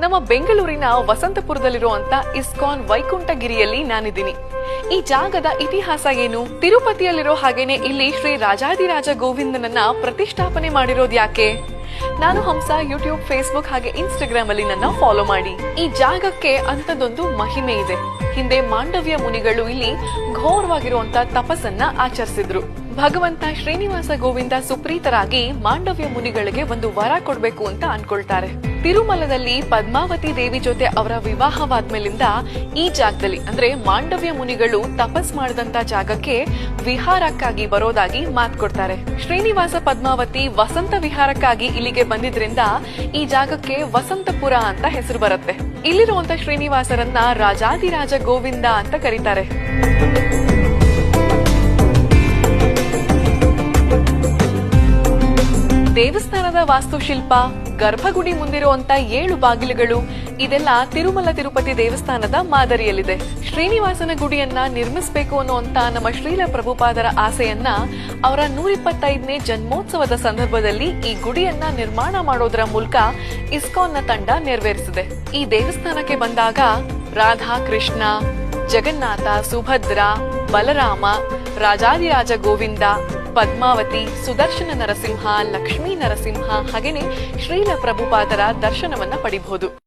ನಮ್ಮ ಬೆಂಗಳೂರಿನ ವಸಂತಪುರದಲ್ಲಿರುವಂತ ಇಸ್ಕಾನ್ ವೈಕುಂಠಗಿರಿಯಲ್ಲಿ ನಾನಿದ್ದೀನಿ. ಈ ಜಾಗದ ಇತಿಹಾಸ ಏನು? ತಿರುಪತಿಯಲ್ಲಿರೋ ಹಾಗೇನೆ ಇಲ್ಲಿ ಶ್ರೀ ರಾಜಾದಿರಾಜ ಗೋವಿಂದನನ್ನ ಪ್ರತಿಷ್ಠಾಪನೆ ಮಾಡಿರೋದು ಯಾಕೆ? ನಾನು ಹಂಸ ಯೂಟ್ಯೂಬ್, ಫೇಸ್ಬುಕ್ ಹಾಗೆ ಇನ್ಸ್ಟಾಗ್ರಾಮ್ ಅಲ್ಲಿ ನನ್ನ ಫಾಲೋ ಮಾಡಿ. ಈ ಜಾಗಕ್ಕೆ ಅಂತದೊಂದು ಮಹಿಮೆ ಇದೆ. ಹಿಂದೆ ಮಾಂಡವ್ಯ ಮುನಿಗಳು ಇಲ್ಲಿ ಘೋರವಾಗಿರುವಂತ ತಪಸ್ಸನ್ನ ಆಚರಿಸಿದ್ರು. ಭಗವಂತ ಶ್ರೀನಿವಾಸ ಗೋವಿಂದ ಸುಪ್ರೀತರಾಗಿ ಮಾಂಡವ್ಯ ಮುನಿಗಳಿಗೆ ಒಂದು ವರ ಕೊಡ್ಬೇಕು ಅಂತ ಅನ್ಕೊಳ್ತಾರೆ. ತಿರುಮಲದಲ್ಲಿ ಪದ್ಮಾವತಿ ದೇವಿ ಜೊತೆ ಅವರ ವಿವಾಹವಾದ್ಮೇಲಿಂದ ಈ ಜಾಗದಲ್ಲಿ ಅಂದ್ರೆ ಮಾಂಡವ್ಯ ಮುನಿಗಳು ತಪಸ್ ಮಾಡಿದಂತ ಜಾಗಕ್ಕೆ ವಿಹಾರಕ್ಕಾಗಿ ಬರೋದಾಗಿ ಮಾತು ಕೊಡ್ತಾರೆ. ಶ್ರೀನಿವಾಸ ಪದ್ಮಾವತಿ ವಸಂತ ವಿಹಾರಕ್ಕಾಗಿ ಇಲ್ಲಿಗೆ ಬಂದಿದ್ರಿಂದ ಈ ಜಾಗಕ್ಕೆ ವಸಂತಪುರ ಅಂತ ಹೆಸರು ಬರುತ್ತೆ. ಇಲ್ಲಿರುವಂತ ಶ್ರೀನಿವಾಸರನ್ನ ರಾಜಾದಿರಾಜ ಗೋವಿಂದ ಅಂತ ಕರೀತಾರೆ. ದೇವಸ್ಥಾನದ ವಾಸ್ತುಶಿಲ್ಪ, ಗರ್ಭಗುಡಿ ಮುಂದಿರುವಂತ 7 ಬಾಗಿಲುಗಳು ಇದೆಲ್ಲ ತಿರುಮಲ ತಿರುಪತಿ ದೇವಸ್ಥಾನದ ಮಾದರಿಯಲ್ಲಿದೆ. ಶ್ರೀನಿವಾಸನ ಗುಡಿಯನ್ನ ನಿರ್ಮಿಸಬೇಕು ಅನ್ನುವಂತ ನಮ್ಮ ಶ್ರೀಲ ಪ್ರಭುಪಾದರ ಆಸೆಯನ್ನ ಅವರ 125ನೇ ಜನ್ಮೋತ್ಸವದ ಸಂದರ್ಭದಲ್ಲಿ ಈ ಗುಡಿಯನ್ನ ನಿರ್ಮಾಣ ಮಾಡೋದರ ಮೂಲಕ ಇಸ್ಕಾನ್ನ ತಂಡ ನೆರವೇರಿಸಿದೆ. ಈ ದೇವಸ್ಥಾನಕ್ಕೆ ಬಂದಾಗ ರಾಧಾ ಕೃಷ್ಣ, ಜಗನ್ನಾಥ, ಸುಭದ್ರ, ಬಲರಾಮ, ರಾಜಾದಿರಾಜ ಗೋವಿಂದ, ಪದ್ಮಾವತಿ, ಸುದರ್ಶನ ನರಸಿಂಹ, ಲಕ್ಷ್ಮೀ ನರಸಿಂಹ ಹಾಗೇನೆ ಶ್ರೀಲ ಪ್ರಭುಪಾದರ ದರ್ಶನವನ್ನ ಪಡಿಬಹುದು.